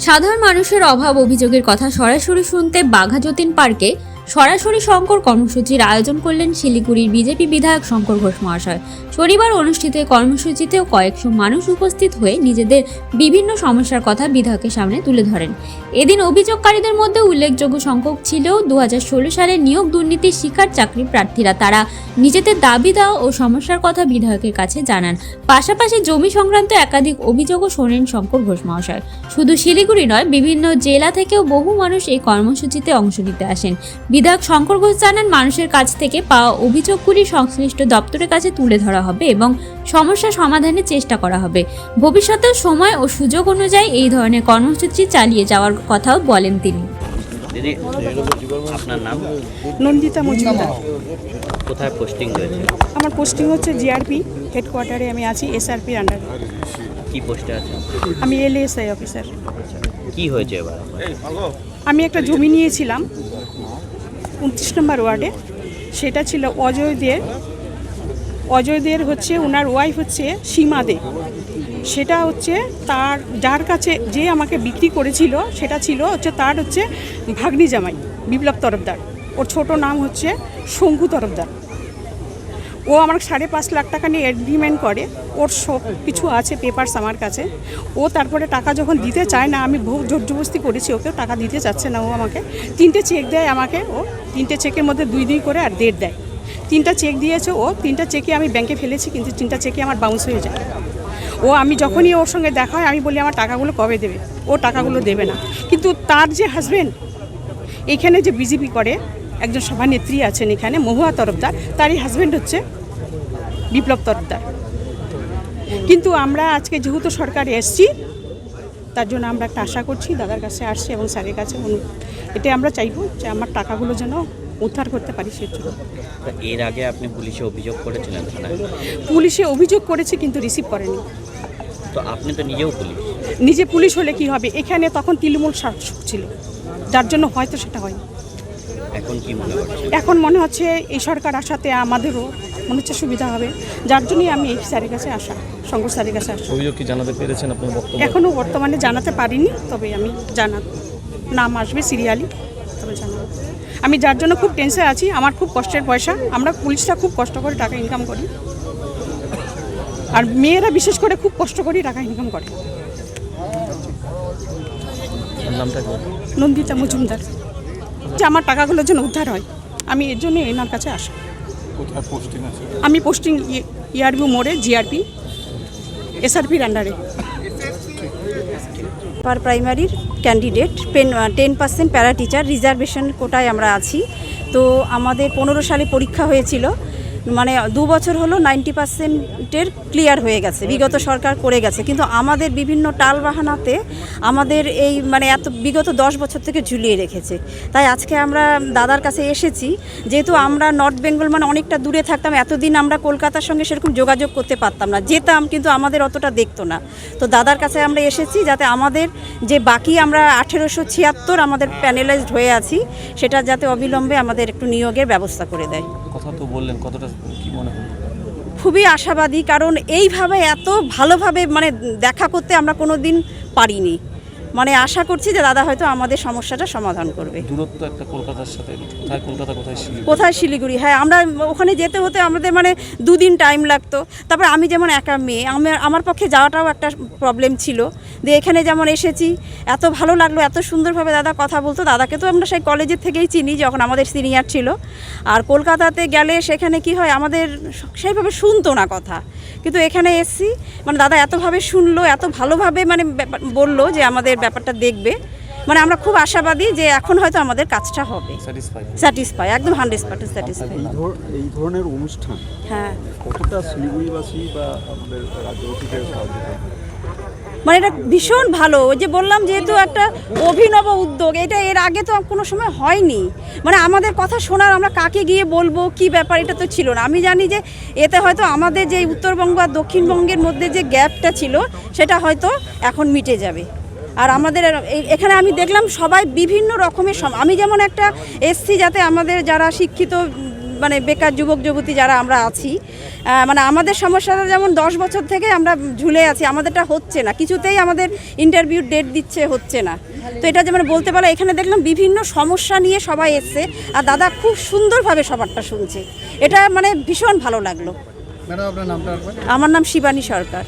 সাধারণ মানুষের অভাব অভিযোগের কথা সরাসরি শুনতে বাঘা যতীন পার্কে সরাসরি শঙ্কর কর্মসূচির আয়োজন করলেন শিলিগুড়ির বিজেপি বিধায়ক শঙ্কর ঘোষ মহাশয়। শনিবার অনুষ্ঠিত কর্মসূচিতেও কয়েকশো মানুষ উপস্থিত হয়ে নিজেদের বিভিন্ন সমস্যার কথা বিধায়কের সামনে তুলে ধরেন। এদিন অভিযোগকারীদের মধ্যে উল্লেখযোগ্য সংখ্যক ছিল 2016 সালে নিয়োগ দুর্নীতির শিকার চাকরি প্রার্থীরা। তারা নিজেদের দাবি দেওয়া ও সমস্যার কথা বিধায়কের কাছে জানান। পাশাপাশি জমি সংক্রান্ত একাধিক অভিযোগও শোনেন শঙ্কর ঘোষ মহাশয়। শুধু শিলিগুড়ি নয়, বিভিন্ন জেলা থেকেও বহু মানুষ এই কর্মসূচিতে অংশ নিতে আসেন। বিধায়ক শঙ্কর ঘোষ জানান, মানুষের কাছ থেকে পাওয়া অভিযোগগুলি সংশ্লিষ্ট দপ্তরের কাছে তুলে ধরা হবে এবং সমস্যা সমাধানের চেষ্টা করা হবে। ভবিষ্যতে সময় ও সুযোগ অনুযায়ী এই ধরনের কর্মসূচি চালিয়ে যাওয়ার কথাও বলেন তিনি। দিদি, আপনার নাম? নন্দিতা মজুমদার। কোথায় পোস্টিং রয়েছে? আমার পোস্টিং হচ্ছে জিআরপি হেডকোয়ার্টারে আমি আছি, এসআরপির আন্ডারে। কি পোস্টে আছে? আমি এলএসআই অফিসার। কি হয়েছে এবার? আমি একটা জমি নিয়েছিলাম 29 নম্বর ওয়ার্ডে। সেটা ছিল অজয় দের হচ্ছে ওনার ওয়াইফ হচ্ছে সীমা দে। সেটা হচ্ছে তার যার কাছে যে আমাকে বিক্রি করেছিল সেটা ছিল হচ্ছে তার হচ্ছে ভাগ্নি জামাই বিপ্লব তরফদার। ওর ছোট নাম হচ্ছে শঙ্কু তরফদার। ও আমার 5.5 লাখ টাকা নিয়ে এগ্রিমেন্ট করে। ওর সব কিছু আছে, পেপারস আমার কাছে। ও তারপরে টাকা যখন দিতে চায় না, আমি বহু জোরজবস্তি করেছি ওকে, টাকা দিতে চাচ্ছে না। ও আমাকে 3টে চেক দেয় আমাকে। ও 3টে চেকের মধ্যে 2 করে আর 1.5 দেয়। 3টা চেক দিয়েছে ও। 3টা চেকে আমি ব্যাংকে ফেলেছি, কিন্তু 3টা চেকে আমার বাউন্স হয়ে যায়। আমি যখনই ওর সঙ্গে দেখা হয় আমি বলি আমার টাকাগুলো কবে দেবে। ও টাকাগুলো দেবে না। কিন্তু তার যে হাজব্যান্ড এখানে যে বিজেপি করে, একজন সভানেত্রী আছেন এখানে, মহুয়া তরফদার, তারই হাজব্যান্ড হচ্ছে বিপ্লব তরফদার। কিন্তু আমরা আজকে যেহেতু সরকারে এসছি, তার জন্য আমরা একটা আশা করছি, দাদার কাছে আসছি এবং স্যারের কাছে এটা আমরা চাইবো যে আমার টাকাগুলো যেন উদ্ধার করতে পারি। সে জন্য এর আগে আপনি পুলিশে অভিযোগ করেছিলেন থানায়? পুলিশে অভিযোগ করেছি কিন্তু রিসিভ করেনি। তো আপনি তো নিজেও পুলিশ। নিজে পুলিশ হলে কি হবে? এখানে তখন তৃণমূল শাসক ছিল, যার জন্য হয়তো সেটা হয়। এখন কি মনে করছেন? এখন মনে হচ্ছে এই সরকার আসাতে আমাদেরও মনে হচ্ছে সুবিধা হবে, যার জন্যই আমি এই স্যারের কাছে আসা, শঙ্কর স্যারের কাছে আসা। অভিযোগ কি জানাতে পেরেছেন আপনার বক্তব্য? এখনও বর্তমানে জানাতে পারিনি, তবে আমি নাম আসবে সিরিয়ালি, তবে জানাবো। আমি যার জন্য খুব টেনশন আছি। আমার খুব কষ্টের পয়সা। আমরা পুলিশরা খুব কষ্ট করে টাকা ইনকাম করি, আর মেয়েরা বিশেষ করে খুব কষ্ট করে টাকা ইনকাম করে। নামটা কি? নন্দিতা মজুমদার। যে আমার টাকাগুলোর জন্য উদ্ধার হয়, আমি এর জন্য এনার কাছে আসি। কোথায় পোস্টিং আছে? আমি পোস্টিং ইয়ারবি মোড়ে, জিআরপি এসআরপির আন্ডারে। আপার প্রাইমারির ক্যান্ডিডেট, 10% প্যারা টিচার রিজার্ভেশন কোটায় আমরা আছি। তো আমাদের 15 সালে পরীক্ষা হয়েছিল, মানে 2 বছর হলো 90%-এর ক্লিয়ার হয়ে গেছে, বিগত সরকার করে গেছে। কিন্তু আমাদের বিভিন্ন টালবাহানাতে আমাদের এই মানে বিগত 10 বছর থেকে ঝুলিয়ে রেখেছে। তাই আজকে আমরা দাদার কাছে এসেছি, যেহেতু আমরা নর্থ বেঙ্গল মানে অনেকটা দূরে থাকতাম। এতদিন আমরা কলকাতার সঙ্গে সেরকম যোগাযোগ করতে পারতাম না, যেতাম কিন্তু আমাদের অতটা দেখতো না। তো দাদার কাছে আমরা এসেছি যাতে আমাদের যে বাকি আমরা 1876 আমাদের প্যানেলাইজড হয়ে আছি, সেটা যাতে অবিলম্বে আমাদের একটু নিয়োগের ব্যবস্থা করে দেয়। কথা তো বললেন, কতটা কি মনে হয়? খুবই আশাবাদী, কারণ এইভাবে এত ভালোভাবে মানে দেখা করতে আমরা কোনো দিন পারিনি। মানে আশা করছি যে দাদা হয়তো আমাদের সমস্যাটা সমাধান করবে। দূরত্ব একটা কলকাতার সাথে, কোথায় কলকাতা কোথায় শিলিগুড়ি? কোথায় শিলিগুড়ি? হ্যাঁ, আমরা ওখানে যেতে হতে আমাদের মানে 2 দিন টাইম লাগতো। তারপর আমি যেমন একা মেয়ে, আমার পক্ষে যাওয়াটাও একটা প্রবলেম ছিল। দিয়ে এখানে যেমন এসেছি, এত ভালো লাগলো, এত সুন্দরভাবে দাদা কথা বলতো। দাদাকে তো আমরা সেই কলেজের থেকেই চিনি, যখন আমাদের সিনিয়র ছিল। আর কলকাতাতে গেলে সেখানে কি হয়, আমাদের সেইভাবে শুনতো না কথা, কিন্তু এখানে এসছি মানে দাদা এতভাবে শুনলো, এত ভালোভাবে মানে বললো যে আমাদের ব্যাপারটা দেখবে। মানে আমরা খুব আশাবাদী যে এখন হয়তো আমাদের কাজটা হবে। স্যাটিসফাই, একদম 100% স্যাটিসফাই। এই ধরনের অনুষ্ঠান হ্যাঁ, কতটা শিলিগুড়িবাসী বা আমাদের রাজ্যবাসীকে সাহায্য করে? মানে এটা ভীষণ ভালো। ওই যে বললাম, যেহেতু একটা অভিনব উদ্যোগ, এটা এর আগে তো কোনো সময় হয়নি। মানে আমাদের কথা শোনার, আমরা কাকে গিয়ে বলবো কি ব্যাপার, এটা তো ছিল না। আমি জানি যে এতে হয়তো আমাদের যে উত্তরবঙ্গ আর দক্ষিণবঙ্গের মধ্যে যে গ্যাপটা ছিল, সেটা হয়তো এখন মিটে যাবে। আর আমাদের এখানে আমি দেখলাম সবাই বিভিন্ন রকমের, আমি যেমন একটা এসছি যাতে আমাদের যারা শিক্ষিত মানে বেকার যুবক যুবতী যারা আমরা আছি, মানে আমাদের সমস্যাটা যেমন 10 বছর থেকে আমরা ঝুলে আছি, আমাদেরটা হচ্ছে না, কিছুতেই আমাদের ইন্টারভিউ ডেট দিচ্ছে, হচ্ছে না। তো এটা যেমন বলতে পারো, এখানে দেখলাম বিভিন্ন সমস্যা নিয়ে সবাই এসছে, আর দাদা খুব সুন্দরভাবে সবারটা শুনছে, এটা মানে ভীষণ ভালো লাগলো। ম্যাডাম আপনার নামটা আমার নাম শিবানী সরকার।